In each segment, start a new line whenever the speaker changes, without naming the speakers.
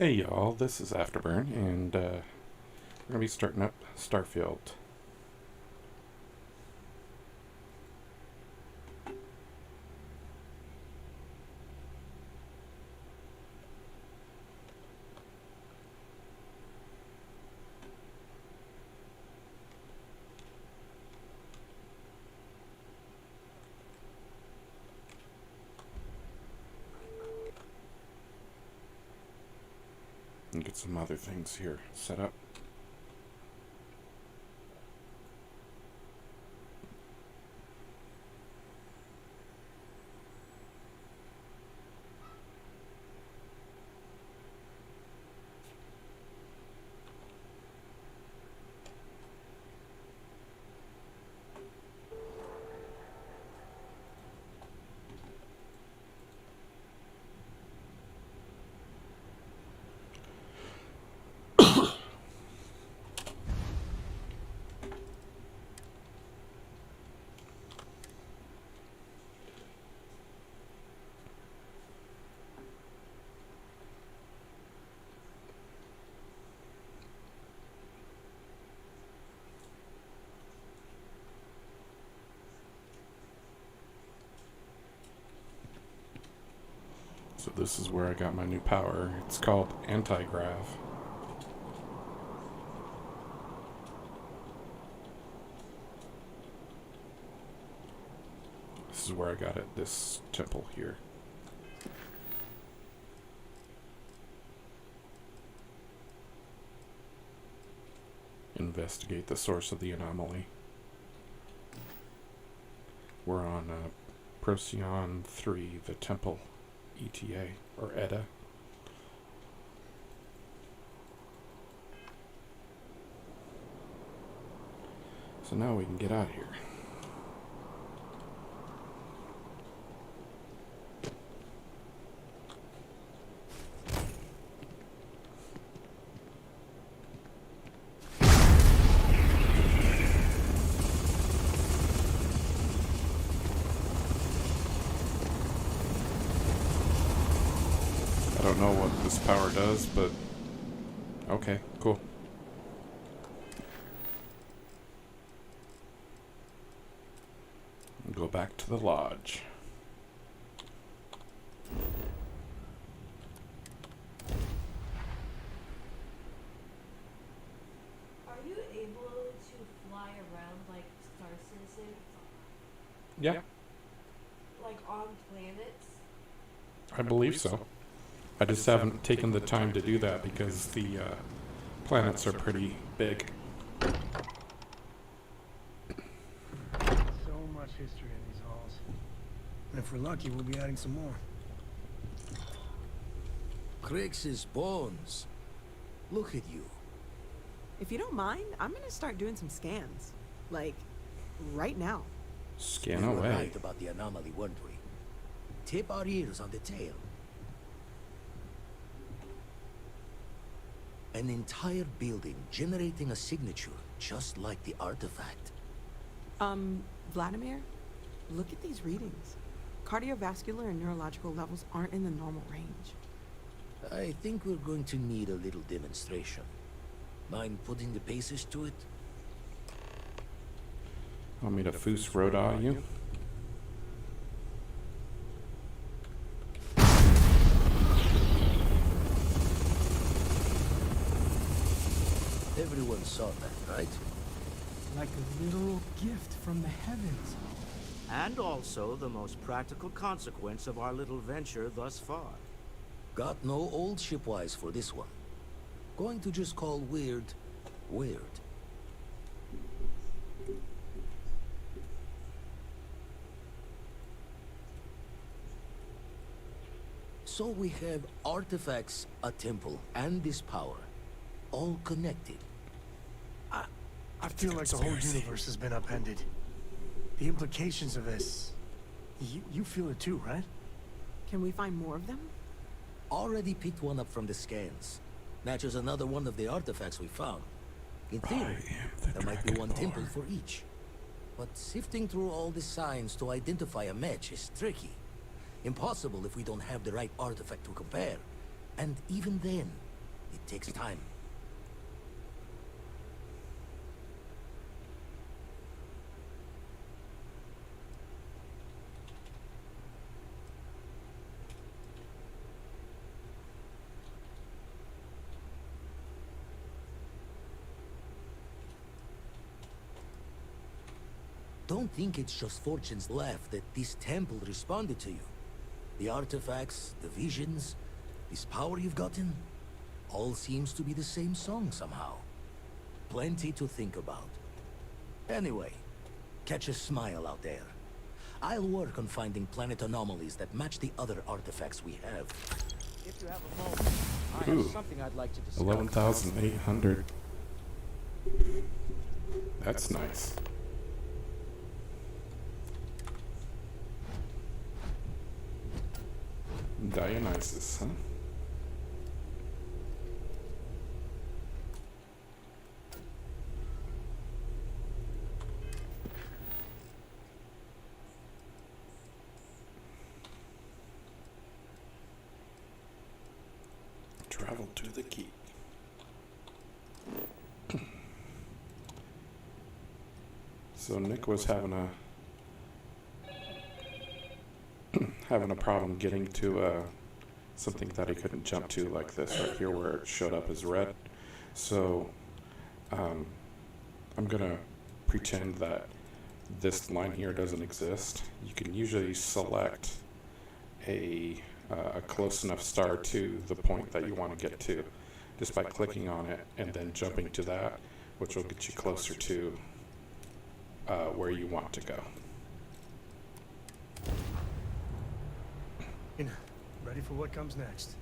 Hey y'all, this is Afterburn, and we're going to be starting up Starfield. And get some other things here set up. So this is where I got my new power. It's called anti-grav. This is where I got it, this temple here. Investigate the source of the anomaly. We're on Procyon 3, the temple ETA, or ETA. So now we can get out of here. I don't know what this power does, but okay, cool. Go back to the lodge.
Are you able to fly around like Star Citizen?
Yeah,
Like on planets?
I believe so. I just haven't taken the time to do that because the planets are pretty big.
So much history in these halls. And if we're lucky, we'll be adding some more.
Crix's bones. Look at you.
If you don't mind, I'm gonna start doing some scans. Like, right now.
Scan
We were
away.
right about the anomaly, weren't we? Tip our ears on the tail. An entire building generating a signature just like the artifact.
Vladimir, look at these readings. Cardiovascular and neurological levels aren't in the normal range.
I think we're going to need a little demonstration. Mind putting the paces to it?
Want me to Foos Roda you?
Everyone saw that, right?
Like a literal gift from the heavens.
And also the most practical consequence of our little venture thus far.
Got no old shipwise for this one. Going to just call weird, weird. So we have artifacts, a temple, and this power. All connected.
I feel like the whole universe has been upended. The implications of this... You feel it too, right?
Can we find more of them?
Already picked one up from the scans. Matches another one of the artifacts we found. In theory, there might be one temple for each. But sifting through all the signs to identify a match is tricky. Impossible if we don't have the right artifact to compare. And even then, It takes time. Don't think it's just fortunes left that this temple responded to you. The artifacts, the visions, this power you've gotten, all seems to be the same song somehow. Plenty to think about. Anyway, catch a smile out there. I'll work on finding planet anomalies that match the other artifacts we have.
If you have a moment, I have
Ooh.
something I'd like to discuss.
11,800. That's nice. Dionysus, huh? Travel to the key. So Nick was having a problem getting to something that he couldn't jump to, like this right here where it showed up as red. So I'm gonna pretend that this line here doesn't exist. You can usually select a close enough star to the point that you want to get to just by clicking on it and then jumping to that, which will get you closer to where you want to go.
Ready for what comes next?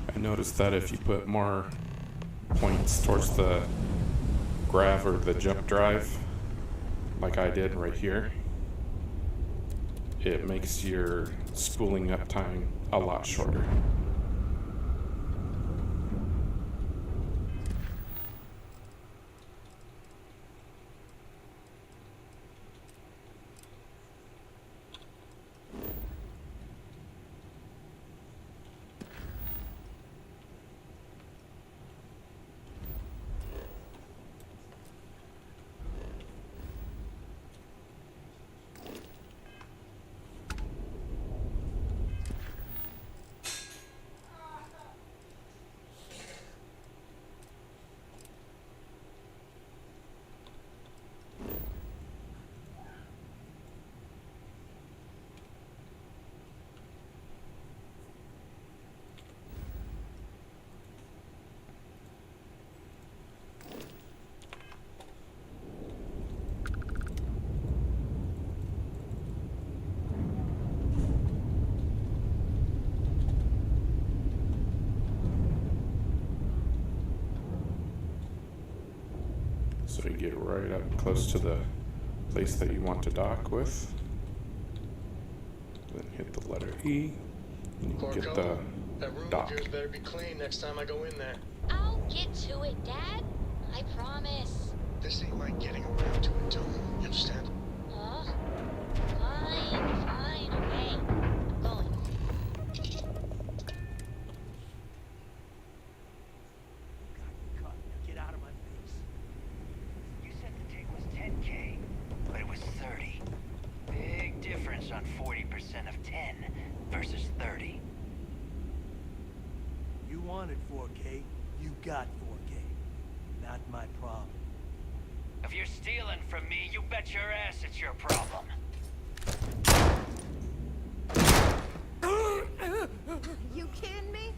I noticed that if you put more points towards the grav or the jump drive, like I did right here, it makes your spooling up time a lot shorter. So you get right up close to the place that you want to dock with. Then hit the letter E. And you can get the
That room
dock.
of yours better be clean next time I go in there.
I'll get to it, Dad. I promise.
This ain't like getting around to it, Tom. You understand?
Huh? Fine, okay. I'm going.
Cut. Get out of my face. You said the take was 10K, but it was 30. Big difference on 40% of 10 versus 30.
You wanted 4K, you got 4K. Not my problem.
If you're stealing from me, you bet your ass it's your problem.
You kidding me?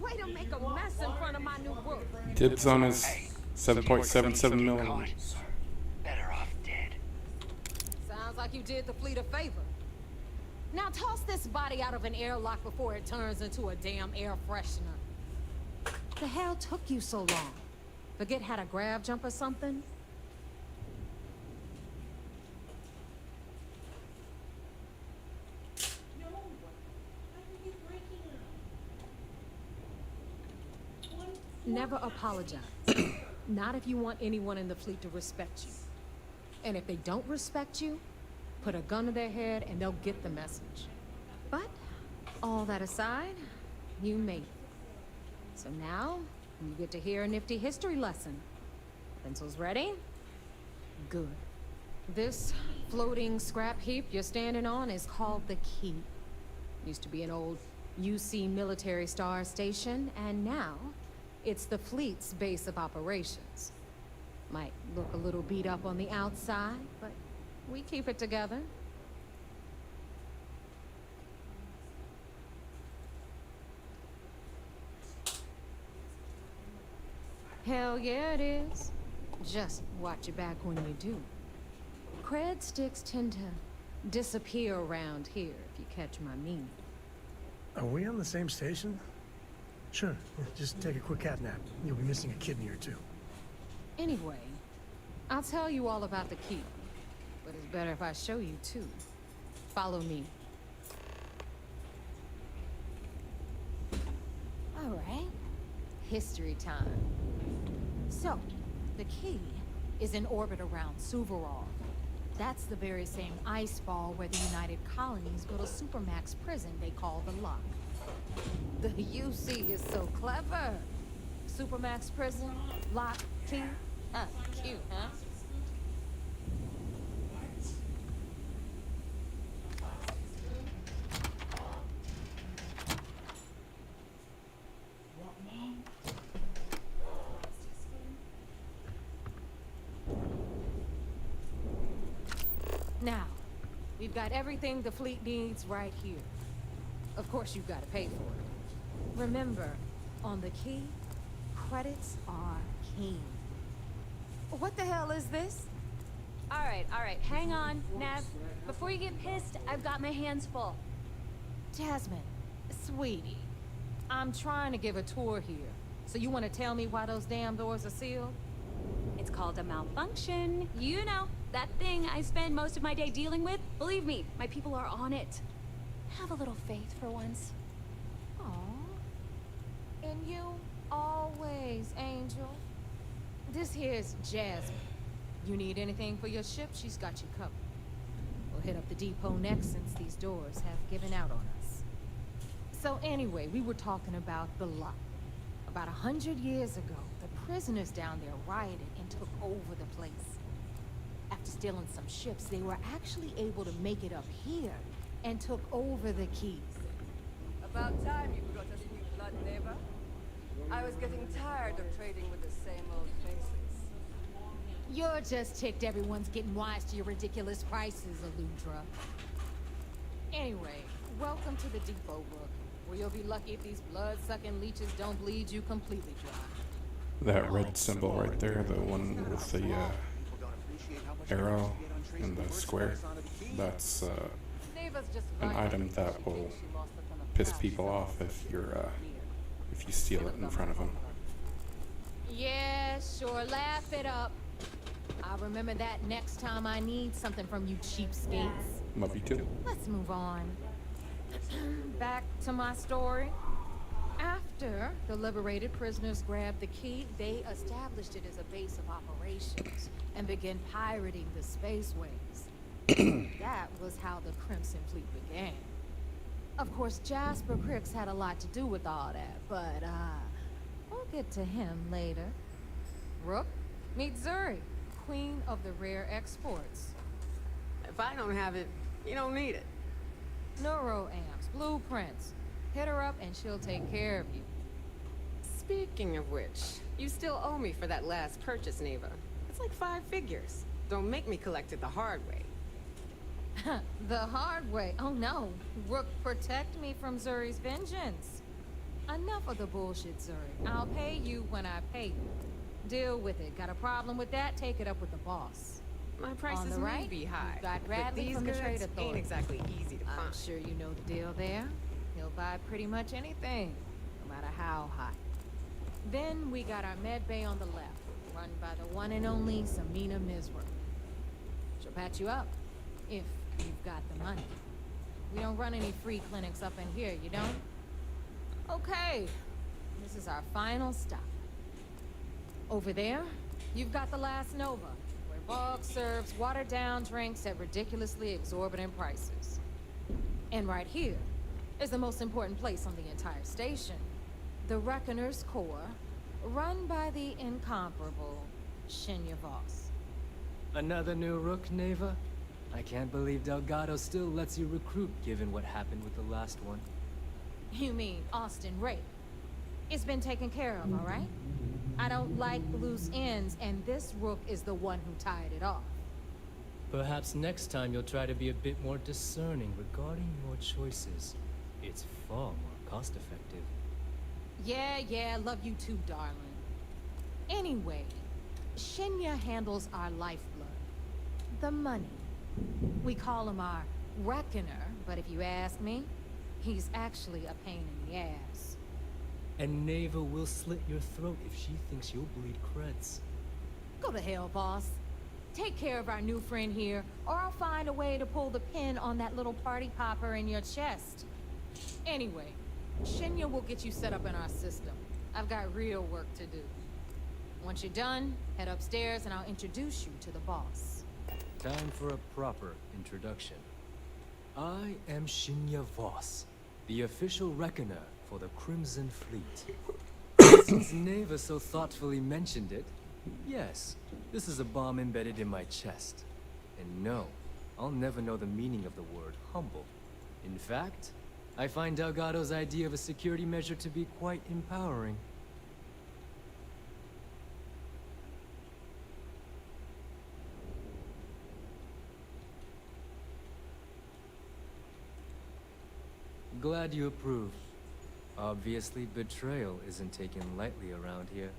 Way to make a mess in front of my new work.
Dibs on his 7.77 million.
like you did the fleet a favor. Now toss this body out of an airlock before it turns into a damn air freshener. The hell took you so long? Forget how to grav jump or something? Never apologize. Not if you want anyone in the fleet to respect you. And if they don't respect you, put a gun to their head and they'll get the message. But, all that aside, you made it. So now, you get to hear a nifty history lesson. Pencils ready? Good. This floating scrap heap you're standing on is called the Key. Used to be an old UC military star station, and now it's the fleet's base of operations. Might look a little beat up on the outside, but we keep it together. Hell yeah, it is. Just watch your back when you do. Cred sticks tend to disappear around here, if you catch my meaning.
Are we on the same station? Sure. Yeah, just take a quick cat nap. You'll be missing a kidney or two.
Anyway, I'll tell you all about the Key. But it's better if I show you, too. Follow me. All right. History time. So, the Key is in orbit around Suvorov. That's the very same ice ball where the United Colonies built a supermax prison they call the Lock. The UC is so clever. Supermax prison, Lock, Key. Cute, huh? Now, we've got everything the fleet needs right here. Of course, you've got to pay for it. Remember, on the Key, credits are king. What the hell is this?
All right, hang on, Nav. Before you get pissed, I've got my hands full.
Jasmine, sweetie, I'm trying to give a tour here. So you want to tell me why those damn doors are sealed?
It's called a malfunction. You know, that thing I spend most of my day dealing with. Believe me, my people are on it. Have a little faith for once.
Aw. And you always, Angel. This here's Jasmine. You need anything for your ship, she's got you covered. We'll hit up the depot next since these doors have given out on us. So anyway, we were talking about the Lock. About 100 years ago, the prisoners down there rioted and took over the place. After stealing some ships, they were actually able to make it up here and took over the Keys.
About time you brought us new blood, neighbor. I was getting tired of trading with the same old faces.
You're just ticked everyone's getting wise to your ridiculous prices, Aludra. Anyway, welcome to the depot, Rook, where you'll be lucky if these blood-sucking leeches don't bleed you completely dry.
That red symbol right there, the one with the arrow and the square, that's an item that will piss people off if you steal it in front of them.
Yeah, sure, laugh it up. I'll remember that next time I need something from you cheapskates.
Love you too.
Let's move on. Back to my story. After the liberated prisoners grabbed the Key, they established it as a base of operations and began pirating the spaceways. That was how the Crimson Fleet began. Of course, Jasper Cricks had a lot to do with all that, but we'll get to him later. Rook, meet Zuri, queen of the rare exports.
If I don't have it, you don't need it.
Neuroamps, blueprints. Hit her up and she'll take care of you.
Speaking of which, you still owe me for that last purchase, Neva. It's like 5 figures. Don't make me collect it the hard way.
The hard way? Oh no. Rook, protect me from Zuri's vengeance. Enough of the bullshit, Zuri. I'll pay you when I pay you. Deal with it. Got a problem with that? Take it up with the boss.
My prices
On the
may
right,
be high,
you've got
but
Radley
these
from the
goods
Trade
ain't
Authority.
exactly easy to find.
I'm sure you know the deal there. He'll buy pretty much anything, no matter how hot. Then we got our med bay on the left, run by the one and only Samina Misra. She'll patch you up, if you've got the money. We don't run any free clinics up in here, you don't? Okay, this is our final stop. Over there, you've got the Last Nova, where Bog serves watered-down drinks at ridiculously exorbitant prices. And right here is the most important place on the entire station. The Reckoner's Core, run by the incomparable Shinya Voss.
Another new rook, Neva? I can't believe Delgado still lets you recruit given what happened with the last one.
You mean Austin Ray? It's been taken care of, all right? I don't like loose ends, and this rook is the one who tied it off.
Perhaps next time you'll try to be a bit more discerning regarding your choices. It's far more cost-effective.
Yeah, love you too, darling. Anyway, Shinya handles our lifeblood. The money. We call him our Reckoner, but if you ask me, he's actually a pain in the ass.
And Neva will slit your throat if she thinks you'll bleed creds.
Go to hell, boss. Take care of our new friend here, or I'll find a way to pull the pin on that little party popper in your chest. Anyway, Shinya will get you set up in our system. I've got real work to do. Once you're done, head upstairs and I'll introduce you to the boss.
Time for a proper introduction. I am Shinya Voss, the official reckoner for the Crimson Fleet. Since Neva so thoughtfully mentioned it, yes, this is a bomb embedded in my chest. And no, I'll never know the meaning of the word humble. In fact, I find Delgado's idea of a security measure to be quite empowering. Glad you approve. Obviously, betrayal isn't taken lightly around here.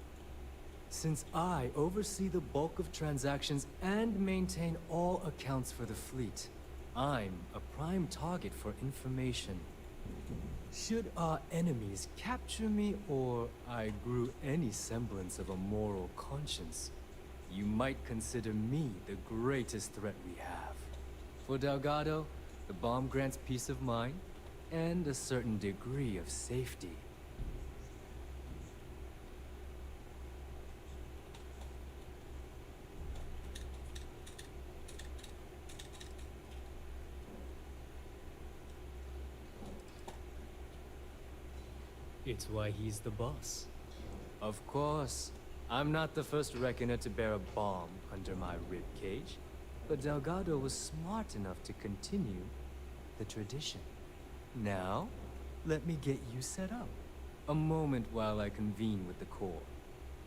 Since I oversee the bulk of transactions and maintain all accounts for the fleet, I'm a prime target for information. Should our enemies capture me or I grew any semblance of a moral conscience, you might consider me the greatest threat we have. For Delgado, the bomb grants peace of mind and a certain degree of safety. It's why he's the boss. Of course, I'm not the first reckoner to bear a bomb under my rib cage, but Delgado was smart enough to continue the tradition. Now, let me get you set up. A moment while I convene with the core.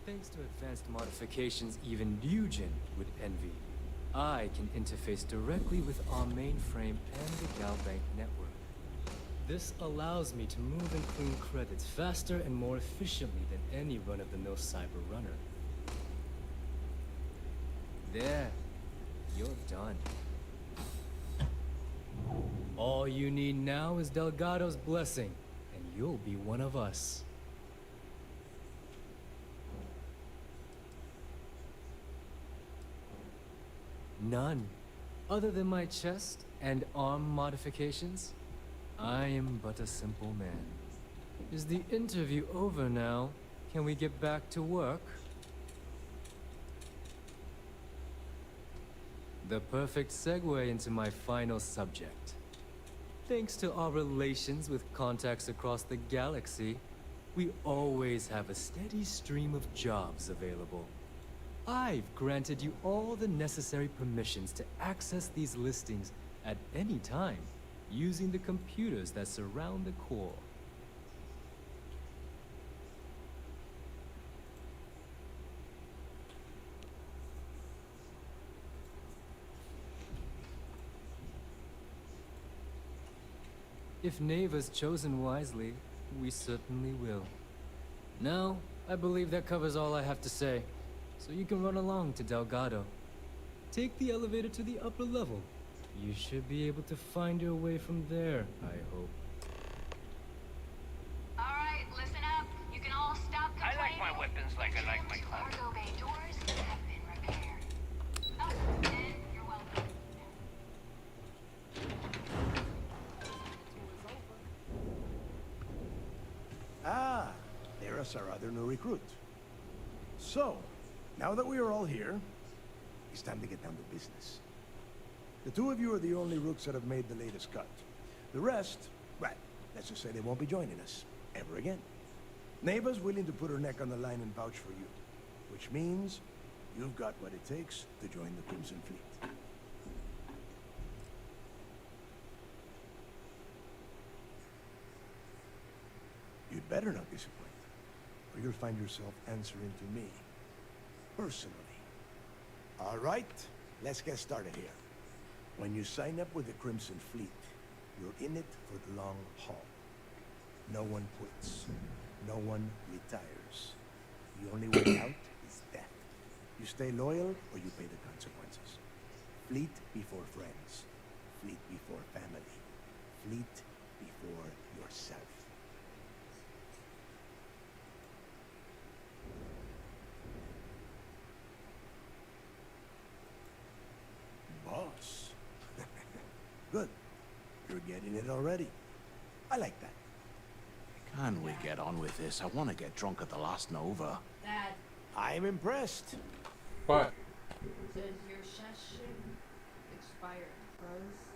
Thanks to advanced modifications even Ryujin would envy, I can interface directly with our mainframe and the Galbank network. This allows me to move and clean credits faster and more efficiently than any run-of-the-mill cyber runner. There, you're done. All you need now is Delgado's blessing, and you'll be one of us. None. Other than my chest and arm modifications, I am but a simple man. Is the interview over now? Can we get back to work? The perfect segue into my final subject. Thanks to our relations with contacts across the galaxy, we always have a steady stream of jobs available. I've granted you all the necessary permissions to access these listings at any time, using the computers that surround the core. If Neva's chosen wisely, we certainly will. Now, I believe that covers all I have to say, so you can run along to Delgado. Take the elevator to the upper level. You should be able to find your way from there, I hope.
Alright, listen up. You can all stop
I
complaining.
like my weapons like I like my clothes.
Cargo bay doors have been repaired. Oh, and you're welcome.
Ah, there's our other new recruit. So, now that we are all here, it's time to get down to business. The two of you are the only rooks that have made the latest cut. The rest, well, let's just say they won't be joining us ever again. Neva's willing to put her neck on the line and vouch for you, which means you've got what it takes to join the Crimson Fleet. You'd better not disappoint, or you'll find yourself answering to me, personally. All right, let's get started here. When you sign up with the Crimson Fleet, you're in it for the long haul. No one quits. No one retires. The only way out is death. You stay loyal or you pay the consequences. Fleet before friends. Fleet before family. Fleet before yourself. Boss. Good. You're getting it already. I like that.
Can we get on with this? I want to get drunk at the last Nova.
Dad,
I'm impressed.
What?
does your session expired? Froze?